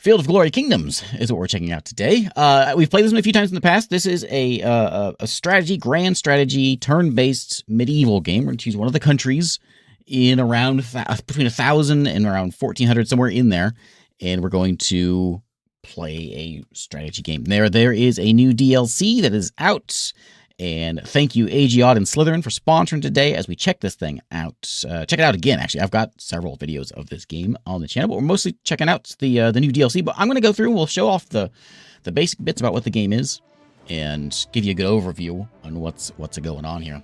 Field of Glory Kingdoms is what we're checking out today. We've played this one a few times in the past. This is a strategy, grand strategy, turn-based medieval game. We're going to choose one of the countries in around between 1,000 and around 1,400, somewhere in there, and we're going to play a strategy game. There is a new DLC that is out, and thank you AG Odd and Slitherine for sponsoring today as we check this thing out. Check it out again, actually. I've got several videos of this game on the channel, but we're mostly checking out the new DLC. But I'm going to go through, we'll show off the basic bits about what the game is and give you a good overview on what's going on here.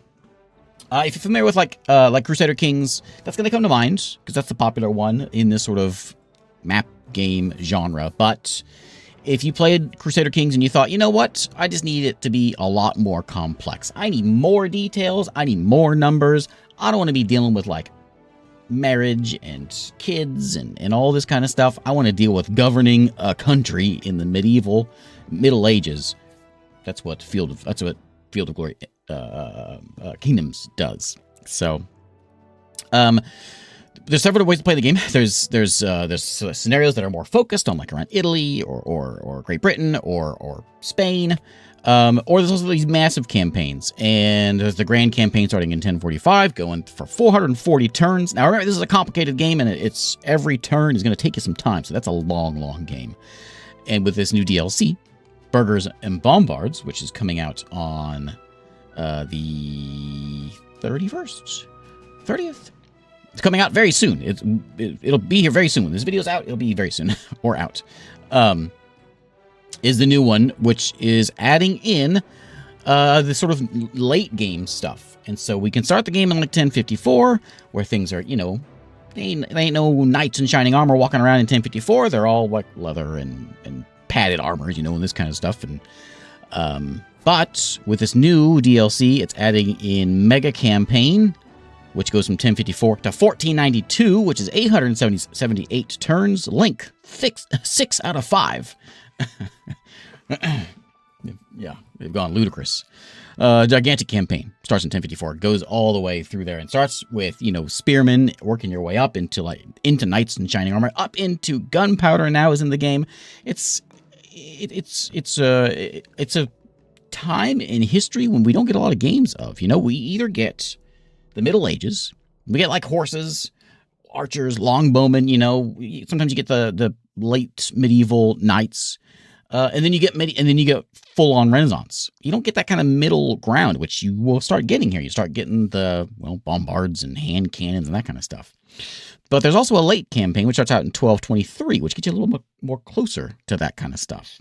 If you're familiar with like Crusader Kings, that's going to come to mind because that's the popular one in this sort of map game genre. But if you played Crusader Kings and you thought, you know what, I just need it to be a lot more complex. I need more details. I need more numbers. I don't want to be dealing with like marriage and kids and all this kind of stuff. I want to deal with governing a country in the Middle Ages. That's what Field of Glory Kingdoms does. So, there's several ways to play the game. There's scenarios that are more focused on like around Italy or Great Britain or Spain, or there's also these massive campaigns. And there's the grand campaign starting in 1045, going for 440 turns. Now remember, this is a complicated game, and it's every turn is going to take you some time, so that's a long game. And with this new DLC, Burghers and Bombards, which is coming out on the 30th. It's coming out very soon. It'll be here very soon. When this video's out, it'll be very soon. Or out. Is the new one, which is adding in the sort of late game stuff. And so we can start the game in like 1054, where things are, you know, they ain't no knights in shining armor walking around in 1054. They're all like leather and padded armors, you know, and this kind of stuff. And but with this new DLC, it's adding in Mega Campaign, which goes from 1054 to 1492, which is 878 turns. Length, 6 out of 5. Yeah, they've gone ludicrous. Gigantic campaign starts in 1054, goes all the way through there, and starts with, you know, spearmen, working your way up into knights in shining armor, up into gunpowder. Now is in the game. It's a time in history when we don't get a lot of games of. You know, we either get the Middle Ages, we get like horses, archers, longbowmen, you know, sometimes you get the late medieval knights, and then you get full-on Renaissance. You don't get that kind of middle ground, which you will start getting here. You start getting the, well, bombards and hand cannons and that kind of stuff. But there's also a late campaign, which starts out in 1223, which gets you a little bit more closer to that kind of stuff.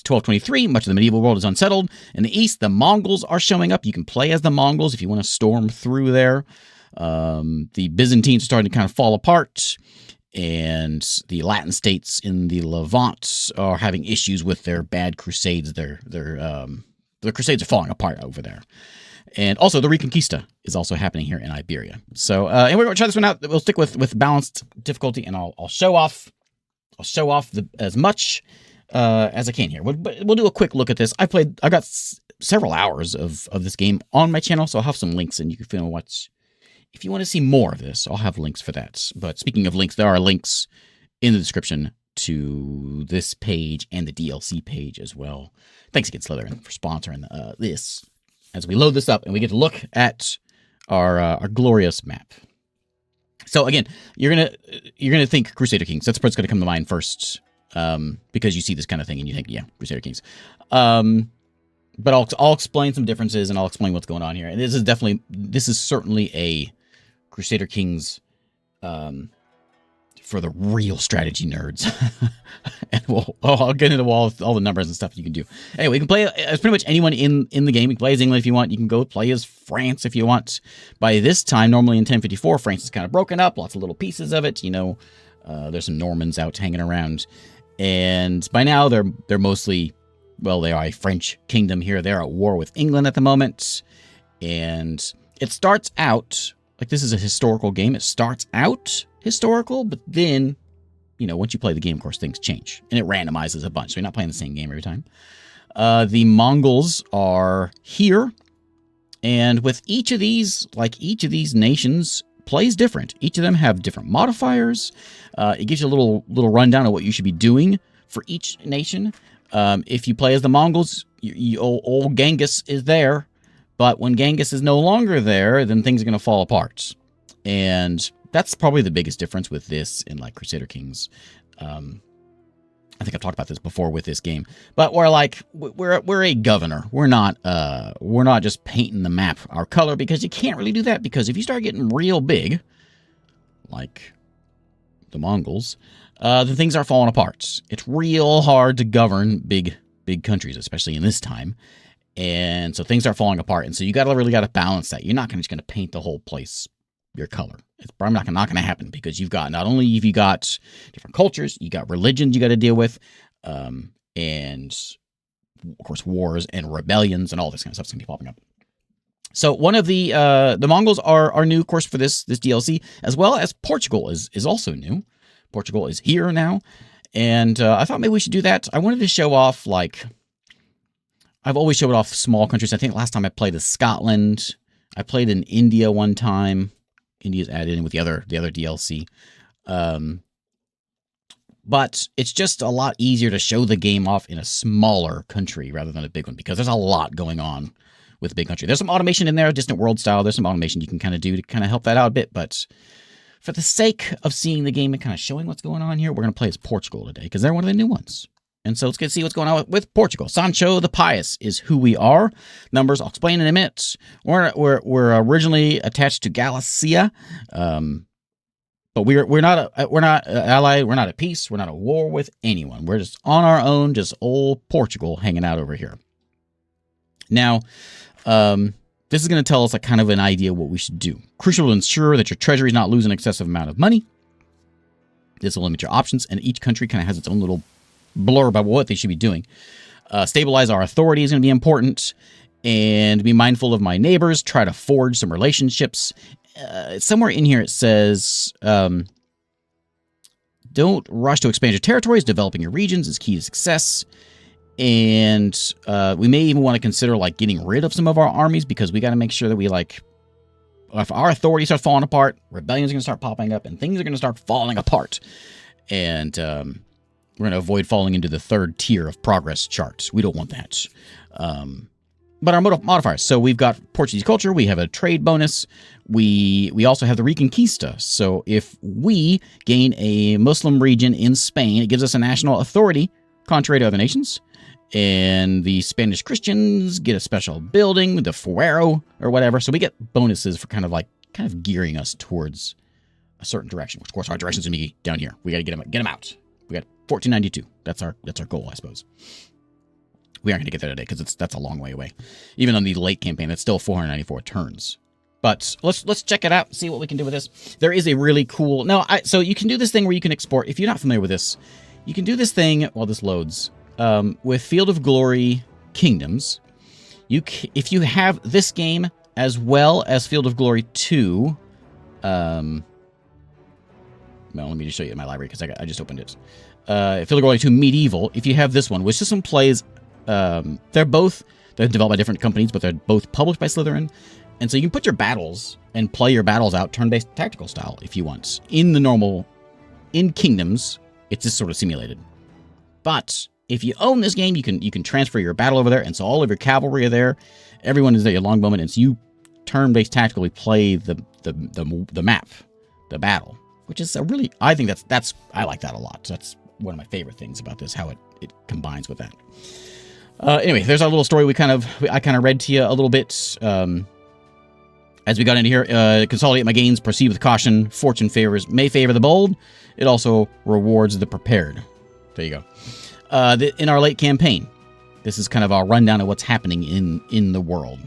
1223, much of the medieval world is unsettled. In the east, the Mongols are showing up. You can play as the Mongols if you want to storm through there. The Byzantines are starting to kind of fall apart, and the Latin states in the Levant are having issues with their bad crusades. Their crusades are falling apart over there. And also, the Reconquista is also happening here in Iberia. So, and we're going to try this one out. We'll stick with balanced difficulty, and I'll show off as much as I can here. We'll do a quick look at this. I got several hours of this game on my channel, so I'll have some links, and you can watch. If you want to see more of this, I'll have links for that. But speaking of links, there are links in the description to this page and the DLC page as well. Thanks again, Slitherine, for sponsoring this as we load this up and we get to look at our glorious map. So again, you're gonna think Crusader Kings. That's what's gonna come to mind first. Because you see this kind of thing and you think, yeah, Crusader Kings. But I'll explain some differences and I'll explain what's going on here. And this is certainly a Crusader Kings for the real strategy nerds. And I'll get into all the numbers and stuff you can do. Anyway, you can play as pretty much anyone in the game. You can play as England if you want. You can go play as France if you want. By this time, normally in 1054, France is kind of broken up. Lots of little pieces of it, you know. There's some Normans out hanging around. And by now, they're mostly, well, they are a French kingdom here. They're at war with England at the moment. And it starts out, like this is a historical game. It starts out historical, but then, you know, once you play the game, of course, things change. And it randomizes a bunch, so you're not playing the same game every time. The Mongols are here. And with each of these nations plays different. Each of them have different modifiers. It gives you a little rundown of what you should be doing for each nation. If you play as the Mongols, old Genghis is there, but when Genghis is no longer there, then things are going to fall apart. And that's probably the biggest difference with this and like Crusader Kings. I think I've talked about this before with this game, but we're a governor. We're not just painting the map our color, because you can't really do that, because if you start getting real big, like the Mongols, then things are falling apart. It's real hard to govern big countries, especially in this time, and so things are falling apart. And so you really got to balance that. You're not just going to paint the whole place your color. It's probably not going to happen, because you've got, not only have you got different cultures, you got religions you got to deal with, and of course wars and rebellions and all this kind of stuff's going to be popping up. So one of the Mongols are new, of course, for this DLC, as well as Portugal is also new. Portugal is here now, and I thought maybe we should do that. I wanted to show off, like, I've always showed off small countries. I think last time I played is Scotland. I played in India one time. India's added in with the other DLC. But it's just a lot easier to show the game off in a smaller country rather than a big one, because there's a lot going on with a big country. There's some automation in there, distant world style. There's some automation you can kind of do to kind of help that out a bit. But for the sake of seeing the game and kind of showing what's going on here, we're going to play as Portugal today, because they're one of the new ones. And so let's get to see what's going on with Portugal. Sancho the Pious is who we are. Numbers, I'll explain in a minute. We're originally attached to Galicia, but we're not allied. We're not at peace. We're not at war with anyone. We're just on our own, just old Portugal hanging out over here. Now, this is going to tell us kind of an idea of what we should do. Crucial to ensure that your treasury is not losing an excessive amount of money. This will limit your options, and each country kind of has its own little blurb about what they should be doing. Stabilize our authority is going to be important, and be mindful of my neighbors. Try to forge some relationships. Somewhere in here it says, don't rush to expand your territories. Developing your regions is key to success. And we may even want to consider like getting rid of some of our armies, because we got to make sure that we if our authority starts falling apart, rebellions are going to start popping up, and things are going to start falling apart. And we're going to avoid falling into the third tier of progress charts. We don't want that. But our modifiers. So we've got Portuguese culture. We have a trade bonus. We also have the Reconquista. So if we gain a Muslim region in Spain, it gives us a national authority contrary to other nations. And the Spanish Christians get a special building, the Fuero or whatever. So we get bonuses for kind of gearing us towards a certain direction. Which, of course, our direction's going to be down here. We got to get them out. We got 1492. That's our goal, I suppose. We aren't going to get there today, because that's a long way away. Even on the late campaign, that's still 494 turns. But let's check it out, see what we can do with this. There is a really cool... So you can do this thing where you can export. If you're not familiar with this, you can do this thing while this loads. With Field of Glory Kingdoms, if you have this game as well as Field of Glory 2... well, let me just show you in my library, because I just opened it. Field of Glory 2 Medieval, if you have this one, which this one plays... they're developed by different companies, but they're both published by Slitherine. And so you can put your battles and play your battles out turn-based tactical style if you want. In Kingdoms, it's just sort of simulated. But if you own this game, you can transfer your battle over there, and so all of your cavalry are there. Everyone is there, your longbowmen, and so you turn-based tactically play the map, the battle, which is I think I like that a lot. So that's one of my favorite things about this, how it combines with that. Anyway, there's our little story I kind of read to you a little bit. As we got into here, consolidate my gains, proceed with caution. Fortune may favor the bold. It also rewards the prepared. There you go. In our late campaign, this is kind of our rundown of what's happening in the world.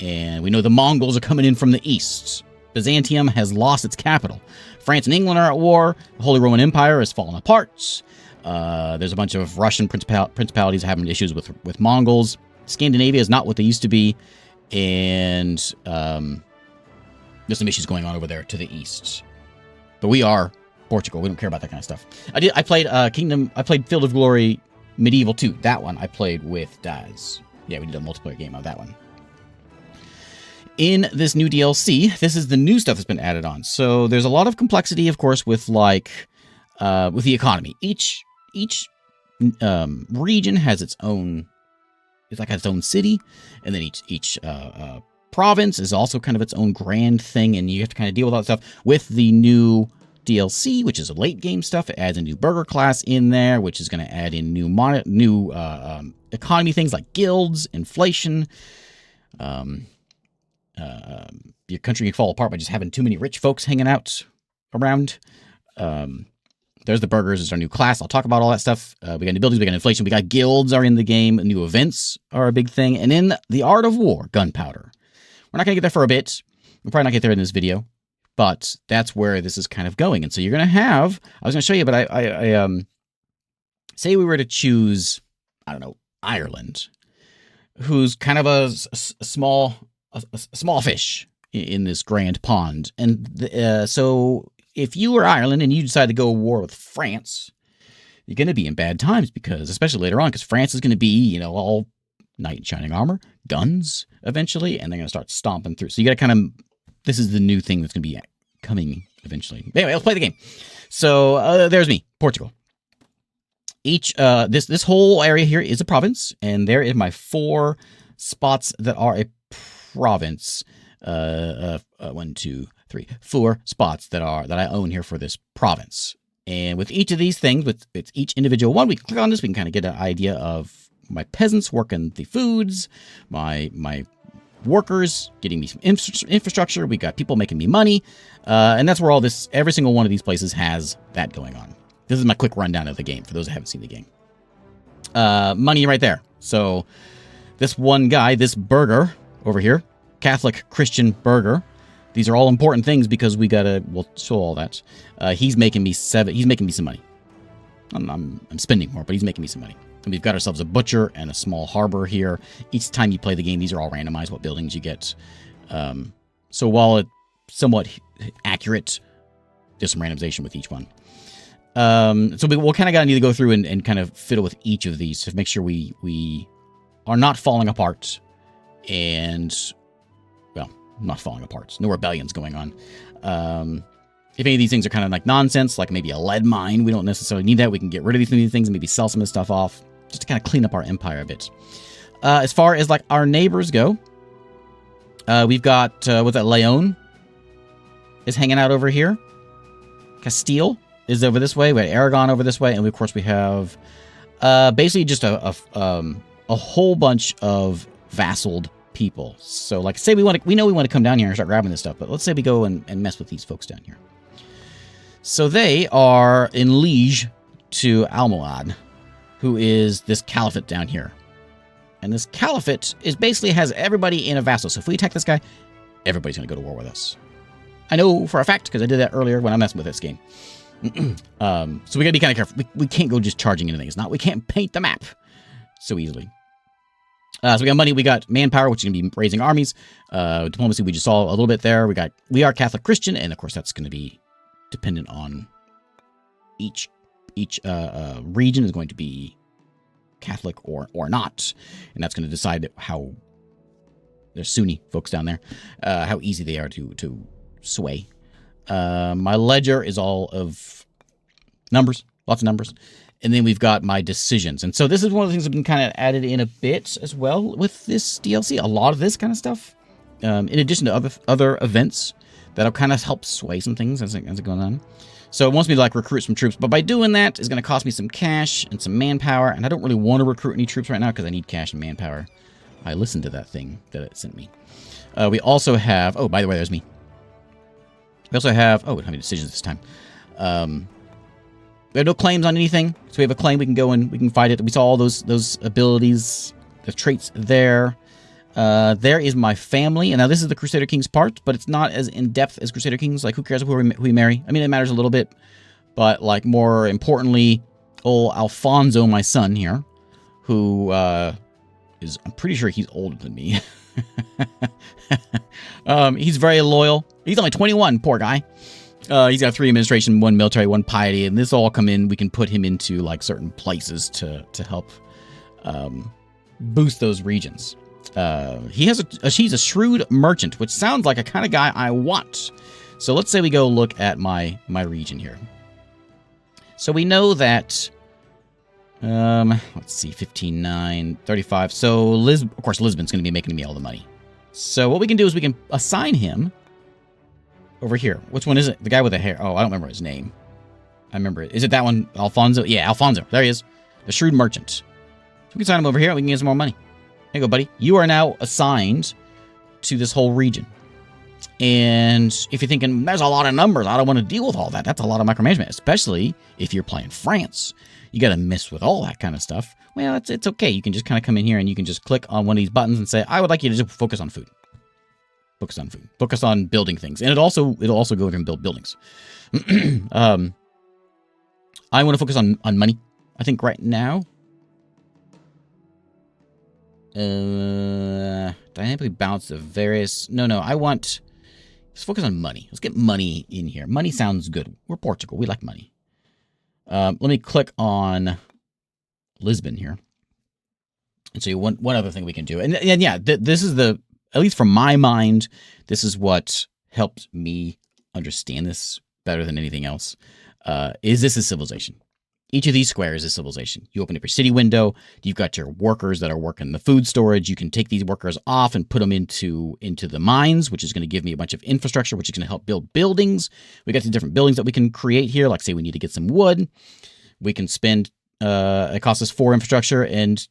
And we know the Mongols are coming in from the east. Byzantium has lost its capital. France and England are at war. The Holy Roman Empire has fallen apart. There's a bunch of Russian principalities having issues with Mongols. Scandinavia is not what they used to be. And there's some issues going on over there to the east. But we are Portugal. We don't care about that kind of stuff. I played Field of Glory Medieval 2. That one I played with Daz. Yeah, we did a multiplayer game of that one. in this new DLC, this is the new stuff that's been added on. So there's a lot of complexity, of course, with with the economy. Each region has its own, it's like its own city, and then each province is also kind of its own grand thing, and you have to kind of deal with all that stuff. With the new DLC, which is a late game stuff, it adds a new burger class in there, which is going to add in new economy things like guilds, inflation. Your country can fall apart by just having too many rich folks hanging out around. There's the burgers. It's our new class. I'll talk about all that stuff. We got new buildings. We got inflation. We got guilds are in the game. New events are a big thing. And in the art of war, gunpowder. We're not going to get there for a bit. We'll probably not get there in this video. But that's where this is kind of going. And so you're going to have... I was going to show you, but I say we were to choose, I don't know, Ireland, who's kind of a small fish in this grand pond. And so if you were Ireland and you decide to go to war with France, you're going to be in bad times, because, especially later on, because France is going to be, all knight in shining armor, guns eventually, and they're going to start stomping through. So you got to kind of, this is the new thing that's going to be coming eventually. Anyway, let's play the game. So there's me, Portugal. This whole area here is a province, and there is my 4 spots that are a province. 1, 2, 3, 4 spots that I own here for this province. And with each of these things, with each individual one, we click on this, we can kind of get an idea of my peasants working the foods, my workers getting me some infrastructure, we got people making me money, and that's where every single one of these places has that going on. This is my quick rundown of the game for those that haven't seen the game. Money right there. So this one guy, this burger over here, Catholic Christian burger. These are all important things because we'll show all that. He's making me some money. I'm spending more, but he's making me some money. And we've got ourselves a butcher and a small harbor here. Each time you play the game, these are all randomized, what buildings you get. So while it's somewhat accurate, there's some randomization with each one. So we'll kind of need to go through and kind of fiddle with each of these to make sure we are not falling apart and, well, not falling apart. No rebellions going on. If any of these things are kind of like nonsense, like maybe a lead mine, we don't necessarily need that. We can get rid of these things and maybe sell some of this stuff off just to kind of clean up our empire a bit. As far as like our neighbors go, we've got, what's that, Leon is hanging out over here. Castile is over this way. We got Aragon over this way. And of course we have basically just a whole bunch of vassaled people. So like say we know we want to come down here and start grabbing this stuff, but let's say we go and mess with these folks down here. So they are in liege to Almohad, who is this caliphate down here. And this caliphate basically has everybody in a vassal. So if we attack this guy, everybody's going to go to war with us. I know for a fact because I did that earlier when I messed with this game. So we got to be kind of careful. We can't go just charging into things. We can't paint the map so easily. So we got money, we got manpower, which is going to be raising armies. Diplomacy, we just saw a little bit there. We are Catholic Christian, and of course that's going to be dependent on each region is going to be Catholic or not, and that's going to decide how there's Sunni folks down there, how easy they are to sway. My ledger is all of numbers, lots of numbers. And then we've got my decisions. And so this is one of the things that have been kind of added in a bit as well with this DLC. A lot of this kind of stuff, in addition to other events that'll kind of help sway some things as it goes on. So it wants me to like recruit some troops. But by doing that, it's going to cost me some cash and some manpower. And I don't really want to recruit any troops right now because I need cash and manpower. I listened to that thing that it sent me. We also have... Oh, by the way, there's me. We also have... Oh, we don't have any decisions this time. We have no claims on anything, so we have a claim. We can go and we can fight it. We saw all those abilities, the traits there. There is my family, and now this is the Crusader Kings part, but it's not as in depth as Crusader Kings. Like, who cares who we marry? I mean, it matters a little bit, but like more importantly, old Alfonso, my son here, who is, I'm pretty sure he's older than me. He's very loyal. He's only 21, poor guy. He's got 3 administration, 1 military, 1 piety, and this all come in. We can put him into like certain places to help boost those regions. She's a shrewd merchant, which sounds like a kind of guy I want. So let's say we go look at my region here. So we know that, let's see, 15.9, 35. So of course, Lisbon's going to be making me all the money. So what we can do is we can assign him over here. Which one is it? The guy with the hair. Oh, I don't remember his name. I remember it. Is it that one? Alfonso? Yeah, Alfonso. There he is. The shrewd merchant. So we can sign him over here. We can get some more money. There you go, buddy. You are now assigned to this whole region. And if you're thinking, there's a lot of numbers, I don't want to deal with all that. That's a lot of micromanagement, especially if you're playing France. You got to mess with all that kind of stuff. Well, it's okay. You can just kind of come in here and you can just click on one of these buttons and say, I would like you to just focus on food. Focus on food. Focus on building things. And it'll also go over and build buildings. I want to focus on money. I think right now. Dynamically balance the various. No, I want. Let's focus on money. Let's get money in here. Money sounds good. We're Portugal. We like money. Let me click on Lisbon here. And so one other thing we can do. And yeah, this is at least from my mind, this is what helped me understand this better than anything else. Is this a civilization? Each of these squares is civilization. You open up your city window. You've got your workers that are working the food storage. You can take these workers off and put them into the mines, which is going to give me a bunch of infrastructure, which is going to help build buildings. We got the different buildings that we can create here. Like, say we need to get some wood. We can spend, it costs us 4 infrastructure and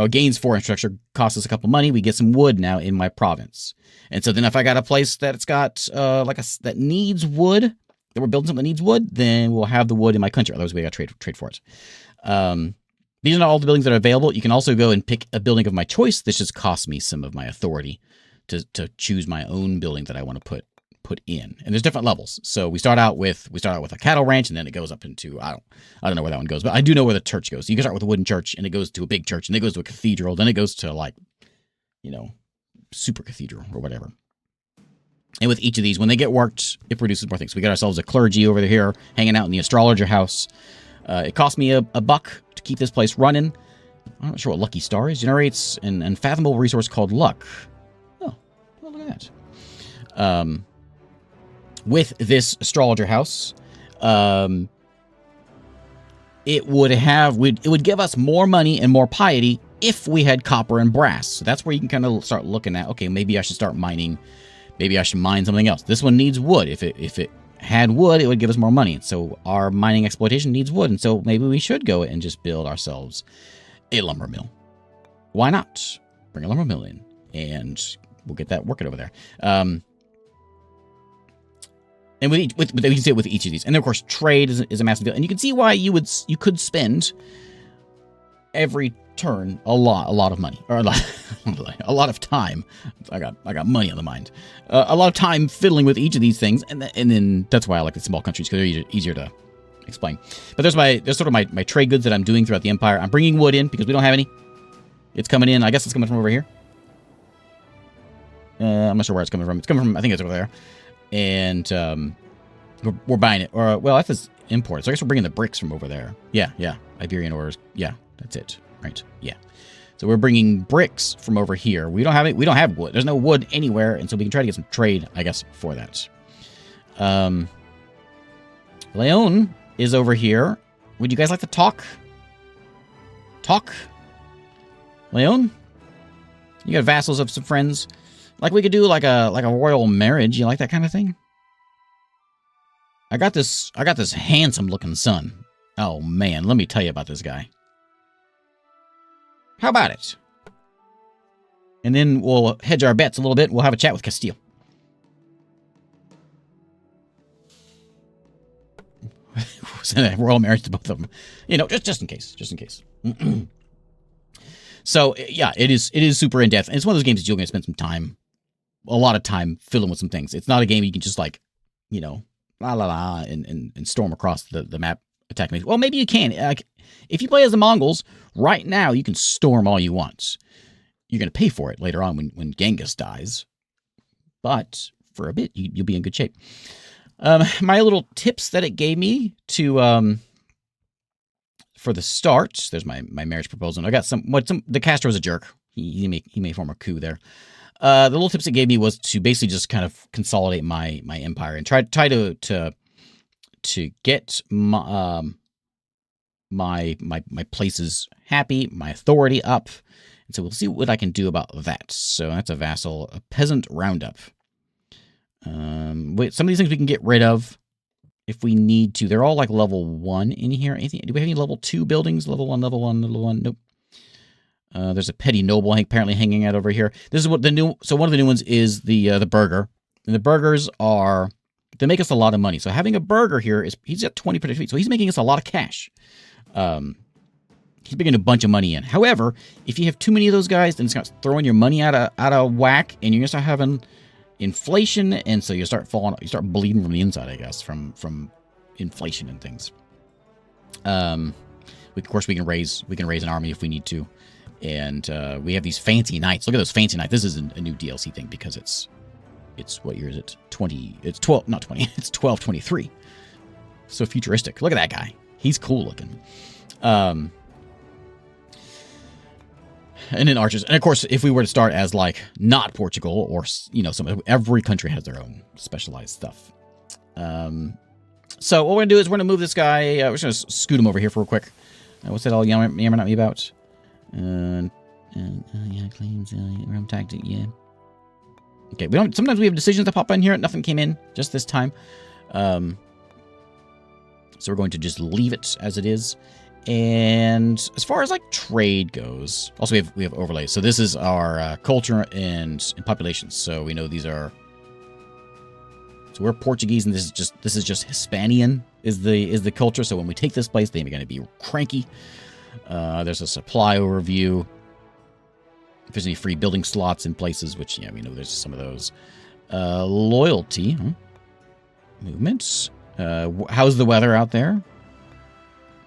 gains 4 infrastructure, costs us a couple money. We get some wood now in my province. And so then if I got a place that it's got that needs wood, that we're building something that needs wood, then we'll have the wood in my country. Otherwise, we got to trade for it. These are not all the buildings that are available. You can also go and pick a building of my choice. This just costs me some of my authority to choose my own building that I want to put in. And there's different levels. So we start out with a cattle ranch, and then it goes up into I don't know where that one goes, but I do know where the church goes. So you can start with a wooden church, and it goes to a big church, and it goes to a cathedral, then it goes to super cathedral or whatever. And with each of these, when they get worked, it produces more things. We got ourselves a clergy over here hanging out in the astrologer house. It cost me a buck to keep this place running. I'm not sure what Lucky Star is. Generates an unfathomable resource called luck. Oh, well, look at that. With this astrologer house, it would give us more money and more piety if we had copper and brass. So that's where you can kind of start looking at, okay, maybe I should start mining. Maybe I should mine something else. This one needs wood. If it had wood, it would give us more money. So our mining exploitation needs wood. And so maybe we should go and just build ourselves a lumber mill. Why not? Bring a lumber mill in, and we'll get that working over there. And we can see it with each of these. And then, of course, trade is a massive deal. And you can see why you could spend every turn a lot of money, or a lot of time. I got money on the mind. A lot of time fiddling with each of these things, and then that's why I like the small countries, because they're easier to explain. But there's sort of my trade goods that I'm doing throughout the empire. I'm bringing wood in because we don't have any. It's coming in. I guess it's coming from over here. I'm not sure where it's coming from. It's coming from, I think it's over there. And we're buying it. Or, well, that's import. So I guess we're bringing the bricks from over there. Yeah. Iberian ores. Yeah, that's it. Right. Yeah. So we're bringing bricks from over here. We don't have it. We don't have wood. There's no wood anywhere. And so we can try to get some trade, I guess, for that. Leon is over here. Would you guys like to talk? Leon? You got vassals of some friends? Like we could do like a royal marriage. You like that kind of thing? I got this handsome looking son. Oh man, let me tell you about this guy. How about it? And then we'll hedge our bets a little bit. We'll have a chat with Castile. Send a royal marriage to both of them. Just in case. So, yeah, it is super in-depth. And it's one of those games that you're going to spend a lot of time fiddling with some things. It's not a game you can just and storm across the map attacking. Well, maybe you can. If you play as the Mongols, right now you can storm all you want. You're going to pay for it later on when Genghis dies. But for a bit, you'll be in good shape. My little tips that it gave me for the start. There's my marriage proposal. And I got the Castro's a jerk. he may form a coup there. The little tips it gave me was to basically just kind of consolidate my empire and try to get my places happy, my authority up. And so we'll see what I can do about that. So that's a vassal, a peasant roundup. Wait, some of these things we can get rid of if we need to. They're all like level 1 in here. Do we have any level 2 buildings? Level 1, level 1, level 1. Nope. There's a petty noble apparently hanging out over here. This is what the new. So one of the new ones is the burger, and the burgers they make us a lot of money. So having a burger here he's at 20 per feet, so he's making us a lot of cash. He's bringing a bunch of money in. However, if you have too many of those guys, then it's going to throwing your money out of whack, and you're going to start having inflation, and so you start bleeding from the inside, I guess, from inflation and things. Of course, we can raise an army if we need to. And we have these fancy knights. Look at those fancy knights. This is a new DLC thing because it's what year is it? 20. It's 12, not 20. It's 1223. So futuristic. Look at that guy. He's cool looking. And then archers. And of course, if we were to start as like not Portugal or every country has their own specialized stuff. So what we're gonna do is we're gonna move this guy. We're just gonna scoot him over here for real quick. What's that all yammering at me about? Yeah, claims, rum tactic, yeah. Okay, sometimes we have decisions that pop in here. Nothing came in just this time. So we're going to just leave it as it is. And as far as like trade goes, also we have overlays. So this is our culture and population. So we know these are. So we're Portuguese, and this is just Hispanian is the culture. So when we take this place, they're going to be cranky. There's a supply overview. If there's any free building slots in places, which, we know there's some of those. Loyalty. Movements. How's the weather out there?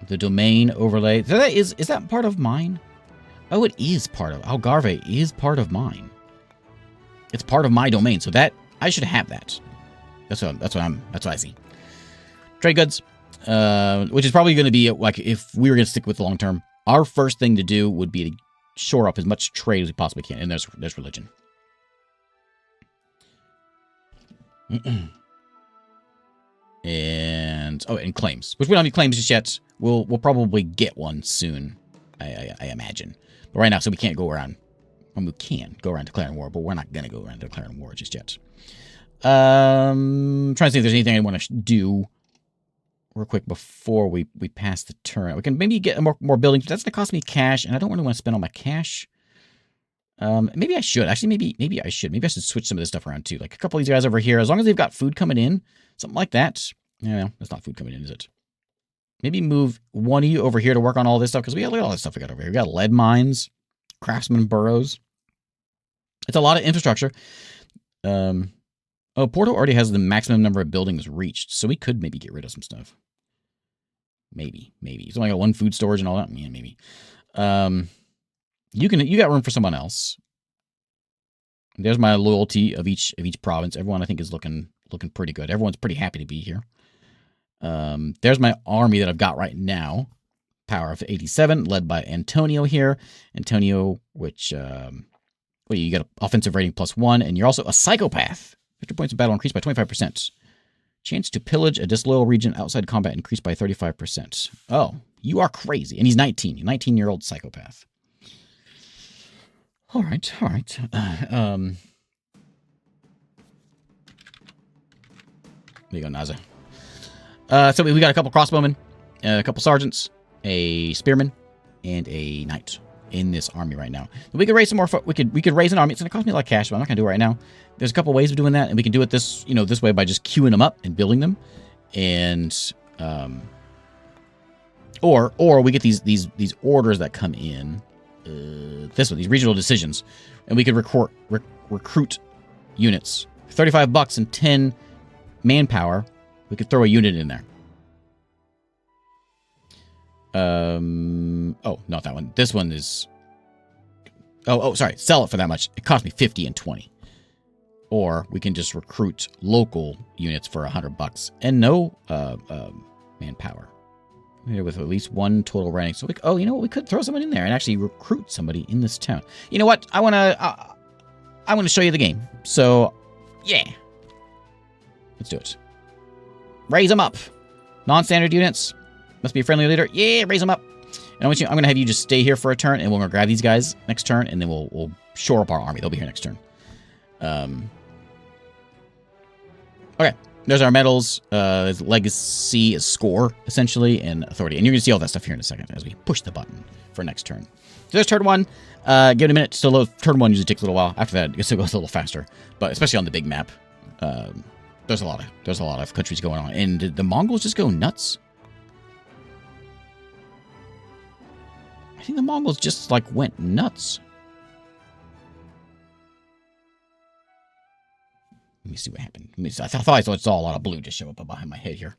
The domain overlay. So is that part of mine? Oh, it is part of... Algarve is part of mine. It's part of my domain, so that... I should have that. That's what I see. Trade goods. Which is probably going to be, like, if we were going to stick with the long term, our first thing to do would be to shore up as much trade as we possibly can. And there's religion. And claims. Which we don't have any claims just yet. We'll probably get one soon, I imagine. But right now, so we can't go around. Well, we can go around declaring war, but we're not going to go around declaring war just yet. Trying to see if there's anything I want to do real quick before we pass the turn. We can maybe get more buildings, but that's going to cost me cash, and I don't really want to spend all my cash. Maybe I should. Actually, maybe I should. Maybe I should switch some of this stuff around, too. Like a couple of these guys over here, as long as they've got food coming in, something like that. Yeah, that's not food coming in, is it? Maybe move one of you over here to work on all this stuff, because look at all this stuff we got over here. We got lead mines, craftsman burrows. It's a lot of infrastructure. Porto already has the maximum number of buildings reached, so we could maybe get rid of some stuff. Maybe. It's only got one food storage and all that. Yeah, maybe. You got room for someone else. There's my loyalty of each province. Everyone I think is looking pretty good. Everyone's pretty happy to be here. There's my army that I've got right now. Power of 87, led by Antonio here. Antonio, which you got an offensive rating +1, and you're also a psychopath. 50 points of battle increased by 25%. Chance to pillage a disloyal region outside combat increased by 35%. Oh, you are crazy. And he's 19. 19-year-old psychopath. All right. There you go, Naza. So we got a couple crossbowmen, a couple sergeants, a spearman, and a knight in this army right now. We could raise some more. We could raise an army. It's going to cost me a lot of cash, but I'm not going to do it right now. There's a couple ways of doing that, and we can do it this way by just queuing them up and building them, and or we get these orders that come in. These regional decisions, and we could recruit units. $35 and 10 manpower. We could throw a unit in there. Oh, not that one. This one is. Oh, sorry. Sell it for that much. It cost me 50 and 20. Or we can just recruit local units for $100 and no manpower. Here with at least one total ranking. So, oh, you know what? We could throw someone in there and actually recruit somebody in this town. You know what? I want to show you the game. So, yeah. Let's do it. Raise them up. Non-standard units. Must be a friendly leader. Yeah, raise them up. And I'm going to have you just stay here for a turn, and we're going to grab these guys next turn, and then we'll shore up our army. They'll be here next turn. Okay. There's our medals. Legacy is score, essentially, and authority. And you're going to see all that stuff here in a second as we push the button for next turn. So there's turn 1. Give it a minute to load. Turn 1 usually takes a little while. After that, it goes a little faster. But especially on the big map, there's a lot of countries going on. And did the Mongols just go nuts? I think the Mongols just, like, went nuts. Let me see what happened. I thought I saw a lot of blue just show up behind my head here.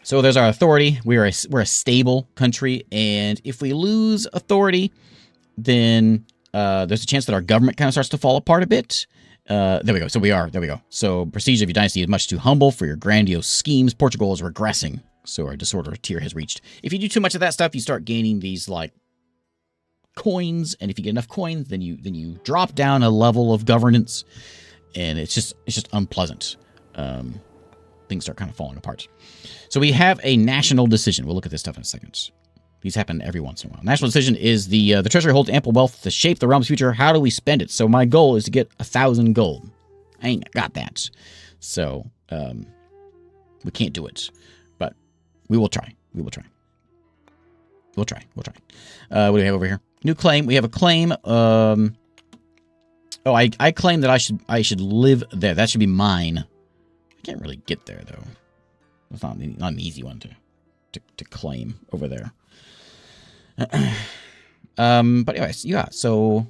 So there's our authority. We're a stable country, and if we lose authority, then there's a chance that our government kind of starts to fall apart a bit. There we go. There we go. So prestige of your dynasty is much too humble for your grandiose schemes. Portugal is regressing. So our disorder tier has reached. If you do too much of that stuff, you start gaining these, like, coins, and if you get enough coins, then you drop down a level of governance, and it's just unpleasant. Things start kind of falling apart. So we have a national decision. We'll look at this stuff in a second. These happen every once in a while. National decision is the treasury holds ample wealth to shape the realm's future. How do we spend it? So my goal is to get 1,000 gold. I ain't got that, so we can't do it, but we will try. We'll try. What do we have over here? New claim. We have a claim. Oh, I claim that I should live there. That should be mine. I can't really get there though. It's not an easy one to claim over there. But anyways, yeah. So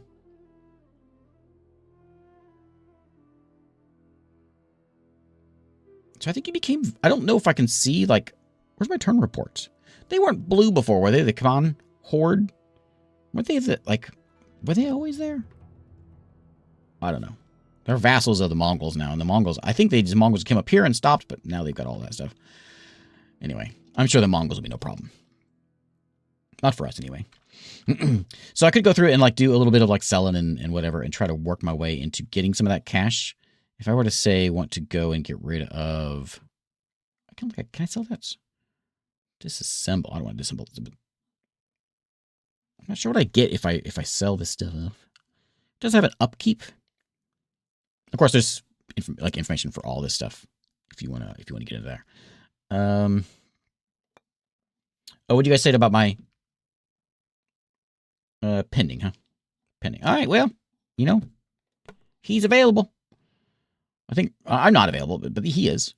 I think he became. I don't know if I can see, like, where's my turn report? They weren't blue before, were they? The Khan Horde? Were they always there? I don't know. They're vassals of the Mongols now, and the Mongols, I think the Mongols came up here and stopped, but now they've got all that stuff. Anyway, I'm sure the Mongols will be no problem. Not for us, anyway. So I could go through and, like, do a little bit of, like, selling and whatever, and try to work my way into getting some of that cash. If I were to say want to go and get rid of, can I sell that? Disassemble. I don't want to disassemble. I'm not sure what I get if I sell this stuff. It does have an upkeep. Of course, there's information for all this stuff if you wanna get into there. Oh, what do you guys say about my pending? Huh? Pending. All right. Well, you know, he's available. I think I'm not available, but he is.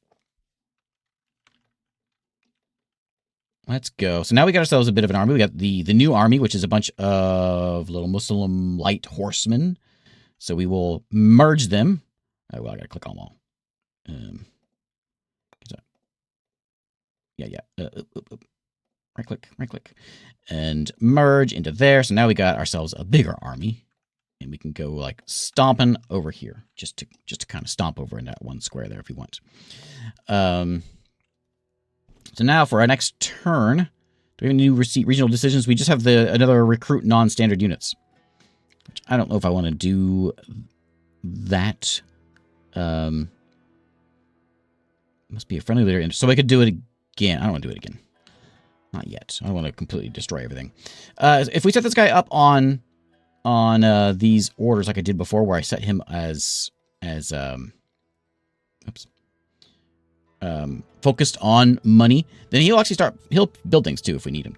Let's go. So now we got ourselves a bit of an army. We got the new army, which is a bunch of little Muslim light horsemen. So we will merge them. Well, I got to click on them all. Yeah. Right click. And merge into there. So now we got ourselves a bigger army. And we can go, like, stomping over here. Just to kind of stomp over in that one square there if you want. So now for our next turn, do we have any new regional decisions? We just have another recruit non-standard units. Which I don't know if I want to do that. Must be a friendly leader. So I could do it again. I don't want to do it again. Not yet. I don't want to completely destroy everything. If we set this guy up on these orders like I did before, where I set him as focused on money, then he'll build things too if we need him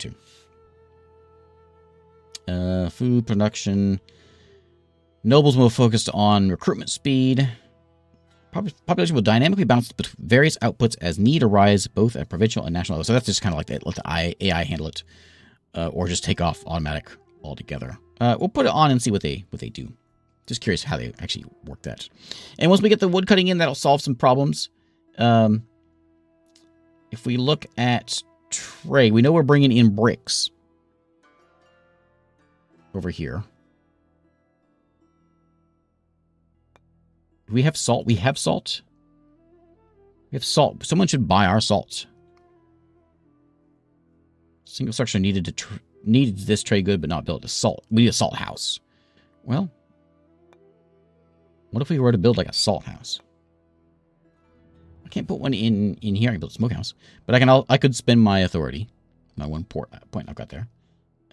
to. Food production. Nobles will focus on recruitment speed. Population will dynamically bounce between various outputs as need arise, both at provincial and national level. So that's just kind of like let the AI handle it, or just take off automatic altogether. We'll put it on and see what they do. Just curious how they actually work that. And once we get the wood cutting in, that'll solve some problems. If we look at trade, we know we're bringing in bricks over here. Do we have salt? We have salt. We have salt. Someone should buy our salt. Single structure needed this trade good, but not built to salt. We need a salt house. Well, what if we were to build like a salt house? I can't put one in here. I can build a smokehouse, but I could spend my authority, my one point I've got there.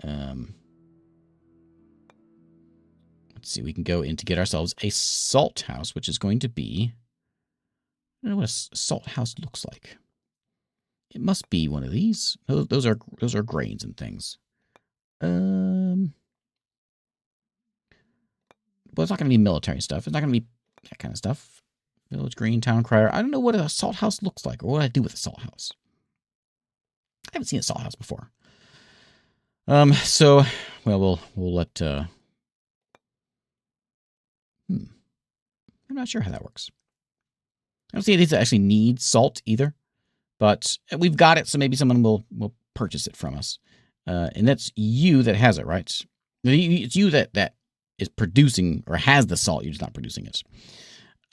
Let's see. We can go in to get ourselves a salt house, which is going to be. I don't know what a salt house looks like. It must be one of these. Those are grains and things. Well, it's not going to be military stuff. It's not going to be that kind of stuff. Village green, town crier. I don't know what a salt house looks like, or what I do with a salt house. I haven't seen a salt house before. So, well, we'll let. I'm not sure how that works. I don't see these that actually need salt either, but we've got it, so maybe someone will purchase it from us. And that's you that has it, right? It's you that is producing or has the salt. You're just not producing it.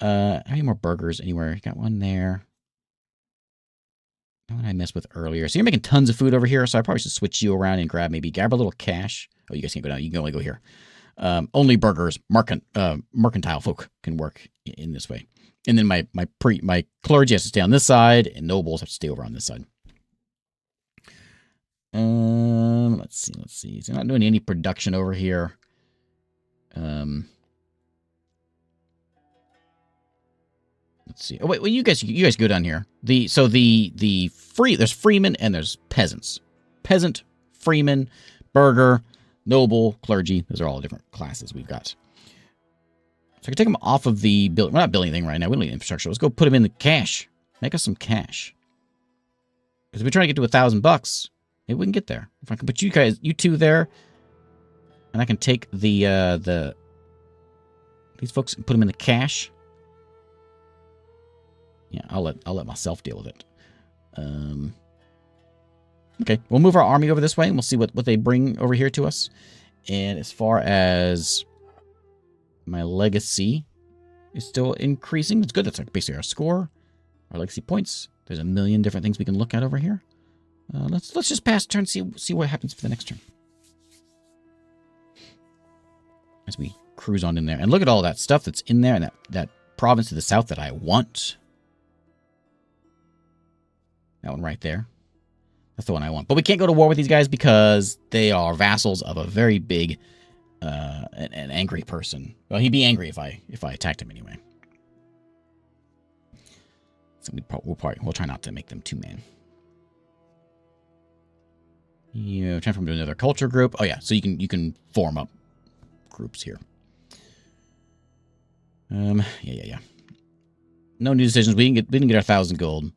Any more burgers anywhere? You got one there. What did I mess with earlier? So you're making tons of food over here, so I probably should switch you around and grab a little cash. Oh, you guys can't go down. You can only go here. Only burgers, mercantile folk can work in this way. And then my clergy has to stay on this side, and nobles have to stay over on this side. Let's see. So I'm not doing any production over here. Let's see. Oh wait, well you guys go down here. There's freemen and there's peasants. Peasant, freeman, burger, noble, clergy. Those are all different classes we've got. So I can take them off of the build. We're not building anything right now. We don't need infrastructure. Let's go put them in the cash. Make us some cash. Because if we try to get to $1,000, maybe we can get there. If I can put you two there, and I can take these folks and put them in the cash. Yeah, I'll let myself deal with it. Okay, we'll move our army over this way, and we'll see what they bring over here to us. And as far as my legacy is still increasing, that's good. That's like basically our score, our legacy points. There's a million different things we can look at over here. Let's just pass turn, see what happens for the next turn. As we cruise on in there, and look at all that stuff that's in there, and that province to the south that I want. That one right there. That's the one I want. But we can't go to war with these guys because they are vassals of a very big an angry person. Well, he'd be angry if I attacked him anyway. So we'll try not to make them two-man. You transform to another culture group. Oh yeah, so you can form up groups here. Yeah. No new decisions. We didn't get our 1,000 gold.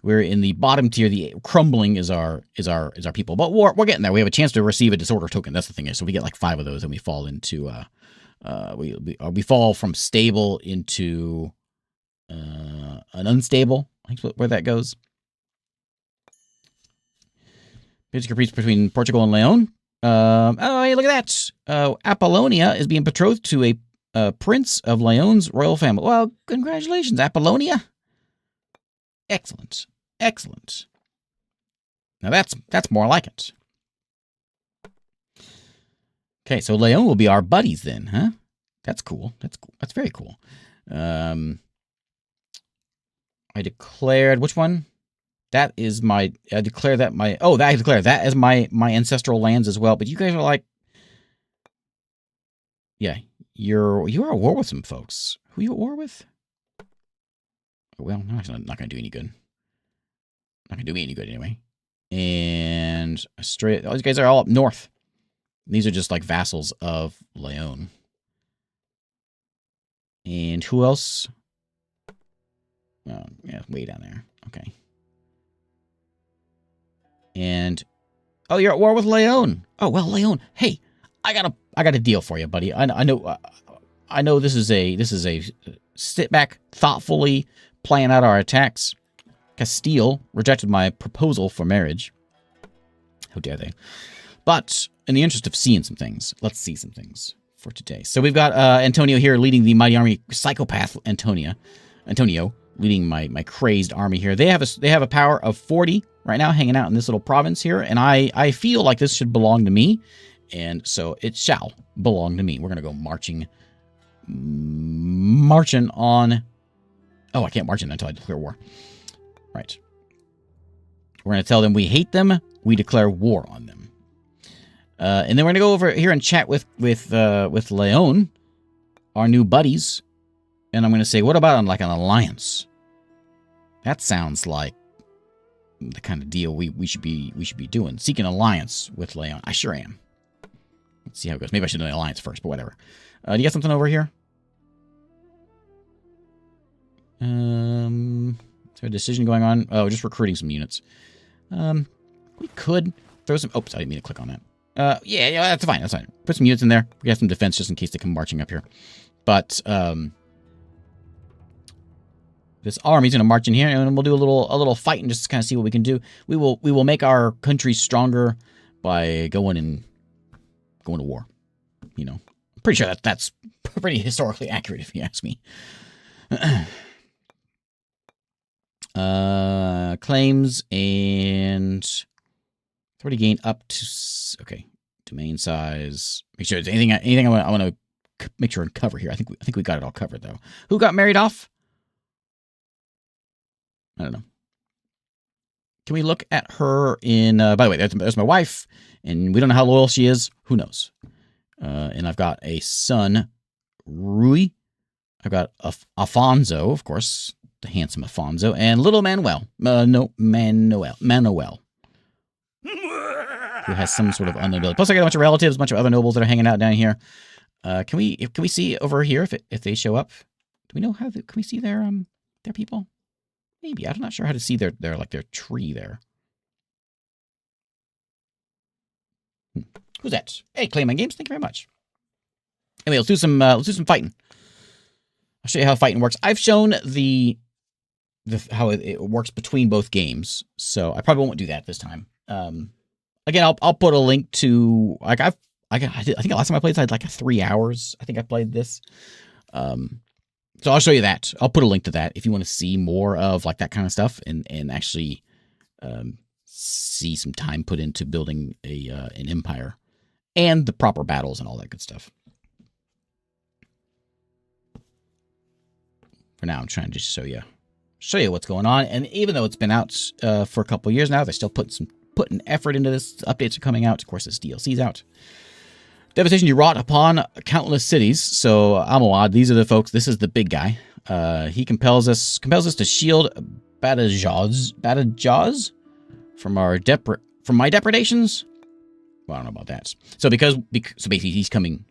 We're in the bottom tier. The crumbling is our people, but we're getting there. We have a chance to receive a disorder token. That's the thing is, so we get like 5 of those, and we fall into we fall from stable into an unstable. I think where that goes. Musical peace between Portugal and Leon. Oh, hey, look at that! Apollonia is being betrothed to a prince of Leon's royal family. Well, congratulations, Apollonia. Excellent. Now that's more like it. Okay, so Leon will be our buddies then, huh? That's cool. That's very cool. I declared which one? That is my. I declare that my. Oh, I declare that as my ancestral lands as well. But you guys are like, yeah, you're at war with some folks. Who are you at war with? Well, no, actually not going to do any good. Not going to do me any good anyway. And Australia, these guys are all up north. These are just like vassals of Leon. And who else? Oh, yeah, way down there. Okay. And oh, you're at war with Leon. Oh well, Leon. Hey, I got a deal for you, buddy. I know this is a sit back, thoughtfully plan out our attacks. Castile rejected my proposal for marriage. How dare they? But in the interest of seeing some things, let's see some things for today. So we've got Antonio here leading the mighty army. Psychopath Antonio leading my crazed army here. They have a power of 40 right now, hanging out in this little province here, and I feel like this should belong to me, and so it shall belong to me. We're gonna go marching on. Oh, I can't march in until I declare war. Right. We're gonna tell them we hate them. We declare war on them. And then we're gonna go over here and chat with Leon, our new buddies, and I'm gonna say, what about like an alliance? That sounds like the kind of deal we should be doing. Seek an alliance with Leon. I sure am. Let's see how it goes. Maybe I should do an alliance first, but whatever. Do you got something over here? Is there a decision going on? Oh, just recruiting some units. We could throw some. Oops, I didn't mean to click on that. Yeah, that's fine. That's fine. Put some units in there. We got some defense just in case they come marching up here. But this army's gonna march in here, and we'll do a little fighting just to kind of see what we can do. We will make our country stronger by going to war. You know, I'm pretty sure that's pretty historically accurate, if you ask me. Claims and authority gain up to okay. Domain size. Make sure there's anything I want to make sure and cover here. I think we got it all covered though. Who got married off? I don't know. Can we look at her in? By the way, there's my wife, and we don't know how loyal she is. Who knows? And I've got a son, Rui. I've got Afonso, of course, the handsome Afonso, and little Manuel. Manuel, who has some sort of unknown ability. Plus, I got a bunch of relatives, a bunch of other nobles that are hanging out down here. Can we see over here if they show up? Do we know how? Can we see their people? Maybe. I'm not sure how to see their tree there. Who's that? Hey, Clayman Games. Thank you very much. Anyway, let's do some fighting. I'll show you how fighting works. I've shown how it works between both games, so I probably won't do that this time. Again, I'll put a link to I think the last time I played this, I had like 3 hours. I think I played this. So I'll show you that. I'll put a link to that if you want to see more of like that kind of stuff and actually see some time put into building an empire and the proper battles and all that good stuff. For now, I'm trying to just show you what's going on. And even though it's been out for a couple of years now, they're still putting effort into this. Updates are coming out. Of course, this DLC's out. Devastation you wrought upon countless cities. So Amawad, these are the folks. This is the big guy. He compels us to shield Badajoz from my depredations. Well, I don't know about that. So basically he's coming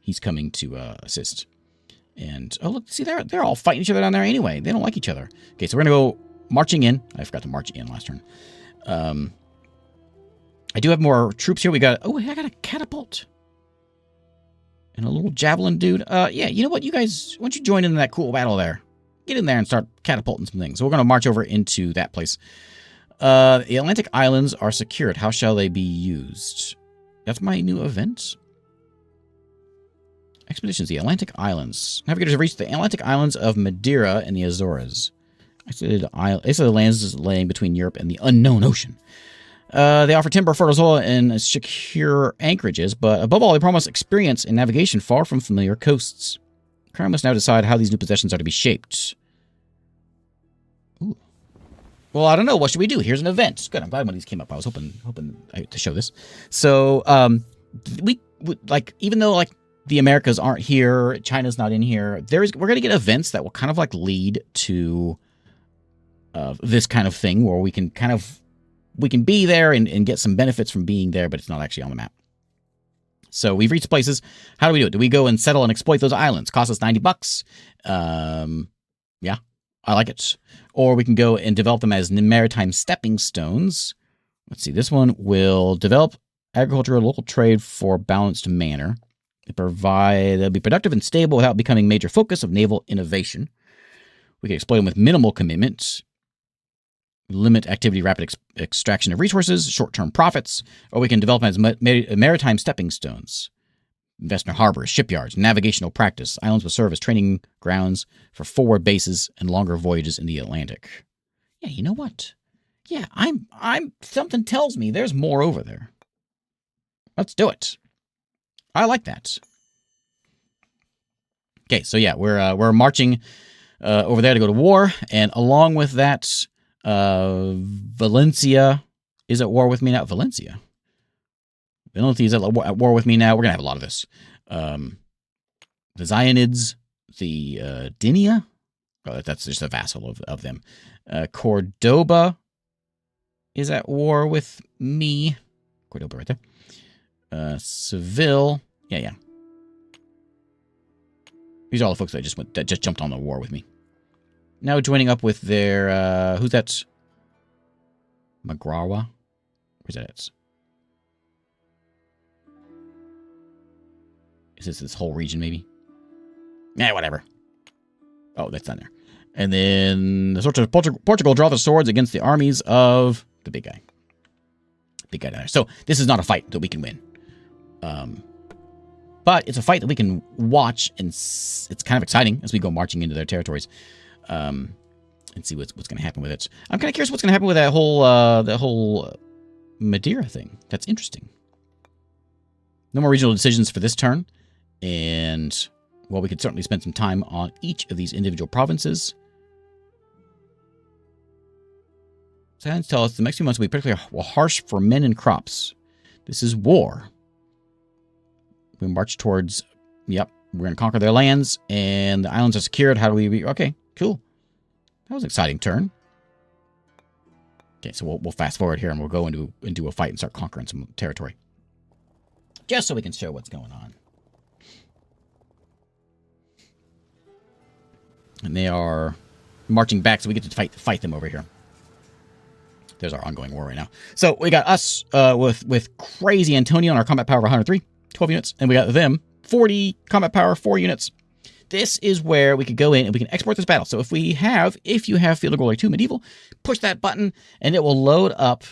to assist. And oh look, see they're all fighting each other down there anyway. They don't like each other. Okay, so we're gonna go marching in. I forgot to march in last turn. I do have more troops here. I got a catapult. And a little javelin dude. Yeah, you know what? You guys, why don't you join in that cool battle there? Get in there and start catapulting some things. So we're going to march over into that place. The Atlantic Islands are secured. How shall they be used? That's my new event. Expeditions, the Atlantic Islands. Navigators have reached the Atlantic Islands of Madeira and the Azores. Isolated lands laying between Europe and the unknown ocean. They offer timber, fertile soil, and secure anchorages, but above all, they promise experience in navigation far from familiar coasts. Crown must now decide how these new possessions are to be shaped. Ooh. Well, I don't know. What should we do? Here's an event. Good. I'm glad one of these came up. I was hoping to show this. So, even though the Americas aren't here, China's not in here. We're going to get events that will kind of lead to this kind of thing where we can be there and get some benefits from being there, but it's not actually on the map. So we've reached places. How do we do it? Do we go and settle and exploit those islands? Cost us $90. Yeah, I like it. Or we can go and develop them as maritime stepping stones. Let's see. This one will develop agriculture and local trade for balanced manner. They'll be productive and stable without becoming major focus of naval innovation. We can exploit them with minimal commitment. Limit activity, rapid extraction of resources, short-term profits, or we can develop them as maritime stepping stones. Invest in harbors, shipyards, navigational practice. Islands will serve as training grounds for forward bases and longer voyages in the Atlantic. Yeah, you know what? Yeah, something tells me there's more over there. Let's do it. I like that. Okay, so yeah, we're marching over there to go to war, and along with that, Valencia is at war with me now. Valencia is at war with me now. We're gonna have a lot of this. The Zionids, the Dinia. Oh, that's just a vassal of them. Cordoba is at war with me. Cordoba right there. Seville. Yeah. These are all the folks that just jumped on the war with me. Now joining up with their who's that? Magrawa? Where's that at? Is this whole region maybe? Yeah, whatever. Oh, that's not there. And then the soldiers of Portugal draw their swords against the armies of the big guy. Big guy down there. So this is not a fight that we can win. But it's a fight that we can watch, and it's kind of exciting as we go marching into their territories. And see what's going to happen with it. I'm kind of curious what's going to happen with that whole Madeira thing. That's interesting. No more regional decisions for this turn. And, well, we could certainly spend some time on each of these individual provinces. Science tells us the next few months will be particularly harsh for men and crops. This is war. We march towards, yep, we're going to conquer their lands, and the islands are secured. How do we, okay, cool. That was an exciting turn. Okay, so we'll fast forward here, and we'll go into a fight and start conquering some territory. Just so we can show what's going on. And they are marching back, so we get to fight them over here. There's our ongoing war right now. So we got us with crazy Antonio on our combat power of 103, 12 units, and we got them 40 combat power, 4 units. This is where we could go in and we can export this battle. So if you have Field of Glory 2 Medieval, push that button and it will load up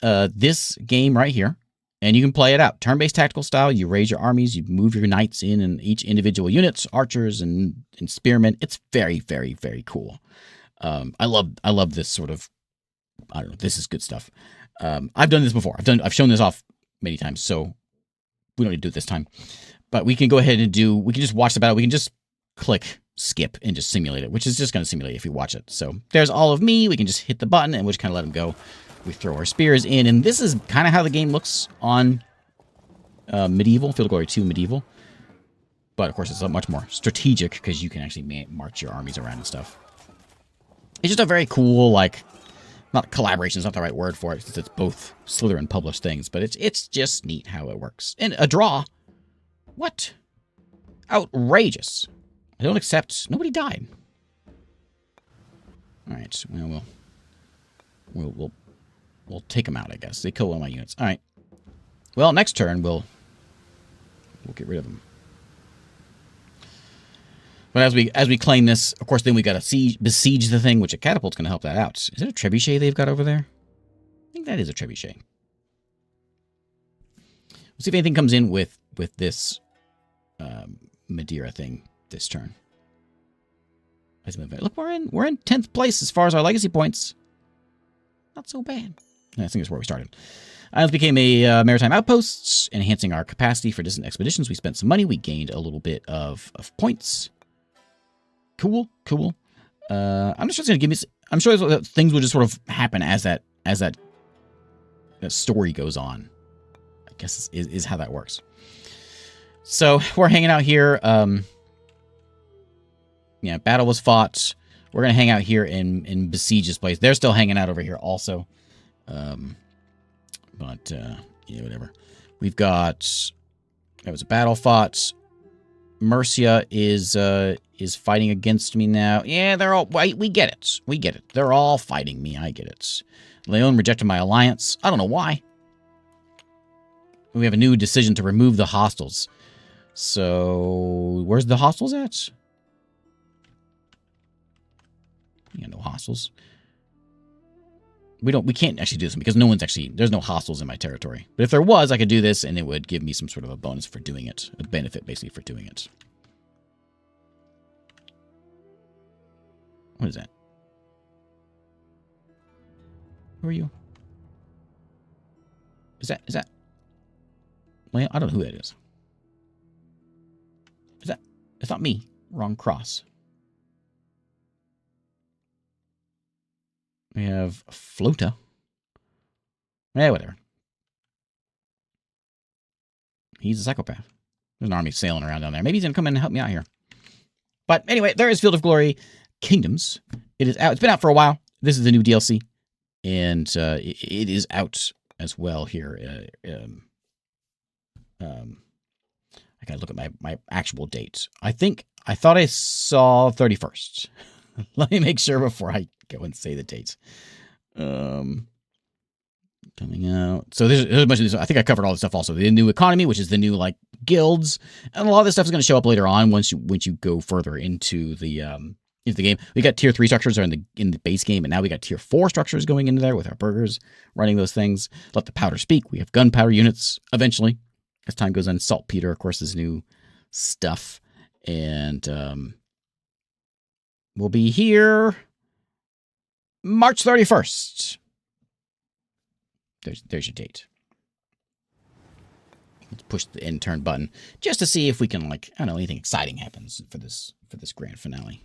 this game right here. And you can play it out. Turn-based tactical style. You raise your armies. You move your knights in and each individual units, archers and spearmen. It's very, very, very cool. I love this sort of, I don't know, this is good stuff. I've done this before. I've shown this off many times, so we don't need to do it this time. But we can go ahead and we can just watch the battle. We can just click skip and just simulate it, which is just going to simulate if you watch it. So there's all of me. We can just hit the button and we'll just kind of let them go. We throw our spears in, and this is kind of how the game looks on Medieval, Field of Glory 2 Medieval. But, of course, it's much more strategic because you can actually march your armies around and stuff. It's just a very cool, like, not collaboration is not the right word for it, since it's both Slitherine published things, but it's just neat how it works. And a draw. What? Outrageous. I don't accept. Nobody died. All right. Well, we'll take them out, I guess. They kill one of my units. All right. Well, next turn we'll get rid of them. But as we claim this, of course, then we got to besiege the thing, which a catapult's going to help that out. Is it a trebuchet they've got over there? I think that is a trebuchet. We'll see if anything comes in with this Madeira thing this turn. Look, we're in 10th place as far as our legacy points. Not so bad. I think that's where we started. Islands became a maritime outposts, enhancing our capacity for distant expeditions. We spent some money. We gained a little bit of points. Cool. I'm just going to give me. I'm sure that things will just sort of happen as that story goes on. I guess is how that works. So we're hanging out here. Yeah, battle was fought. We're gonna hang out here and besiege this place. They're still hanging out over here also. But yeah, whatever. We've got. There was a battle fought. Mercia is fighting against me now. Yeah, they're all. We get it. We get it. They're all fighting me. I get it. Leon rejected my alliance. I don't know why. We have a new decision to remove the hostiles. So where's the hostiles at? We got no hostiles. We can't actually do this because no one's actually, there's no hostiles in my territory. But if there was, I could do this and it would give me some sort of a bonus for doing it. A benefit, basically, for doing it. What is that? Who are you? Is that? Well, I don't know who that is. Is that? It's not me. Wrong cross. We have Flota. Yeah, whatever. He's a psychopath. There's an army sailing around down there. Maybe he's going to come in and help me out here. But anyway, there is Field of Glory Kingdoms. It is out. It's been out for a while. This is the new DLC. And it is out as well here. I gotta look at my actual date. I thought I saw 31st. Let me make sure before I go and say the dates. Coming out. So there's a bunch of this. I think I covered all this stuff also. The new economy, which is the new like guilds, and a lot of this stuff is going to show up later on once you go further into the game. We got tier 3 structures are in the base game, and now we got tier 4 structures going into there with our burgers running those things. Let the powder speak. We have gunpowder units eventually as time goes on. Saltpeter, of course, is new stuff, and we'll be here March 31st. There's your date. Let's push the end turn button just to see if we can, like, I don't know, anything exciting happens for this grand finale.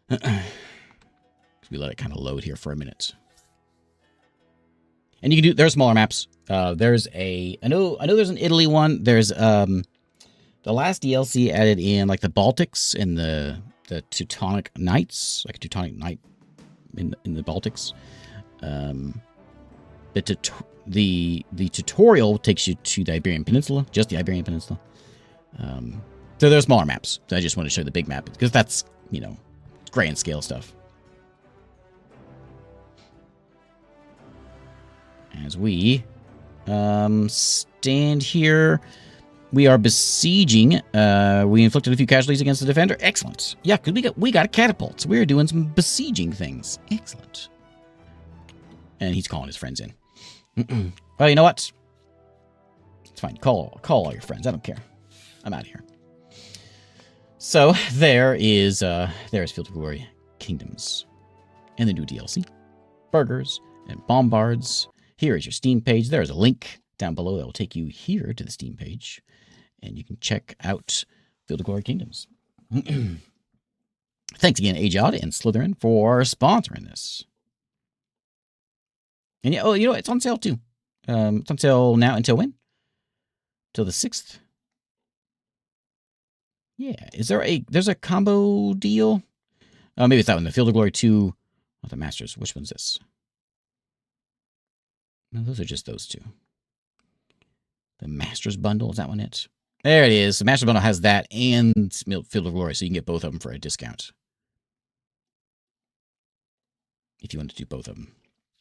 We let it kind of load here for a minute. And you can do, there's smaller maps. There's I know there's an Italy one. There's the last DLC added in like the Baltics and the Teutonic Knights, like a Teutonic Knight in the Baltics. The tutorial takes you to the Iberian Peninsula, just the Iberian Peninsula. So there's smaller maps. So I just want to show you the big map because that's, you know, grand scale stuff. As we stand here, we are besieging. We inflicted a few casualties against the defender. Excellent. Yeah, because we got catapults. We're doing some besieging things. Excellent. And he's calling his friends in. Well, you know what? It's fine. Call all your friends. I don't care. I'm out of here. So there's Field of Glory Kingdoms and the new DLC, burgers and bombards. Here is your Steam page. There's a link down below that will take you here to the Steam page, and you can check out Field of Glory Kingdoms. Thanks again, Ajod and Slitherine, for sponsoring this. And yeah, oh, you know, it's on sale too. It's on sale now until when? Till the 6th. Yeah, there's a combo deal? Oh, maybe it's that one. The Field of Glory 2. Oh, the Masters. Which one's this? No, those are just those two. The Masters bundle, is that one it? There it is. The Masters bundle has that and Field of Glory, so you can get both of them for a discount. If you want to do both of them.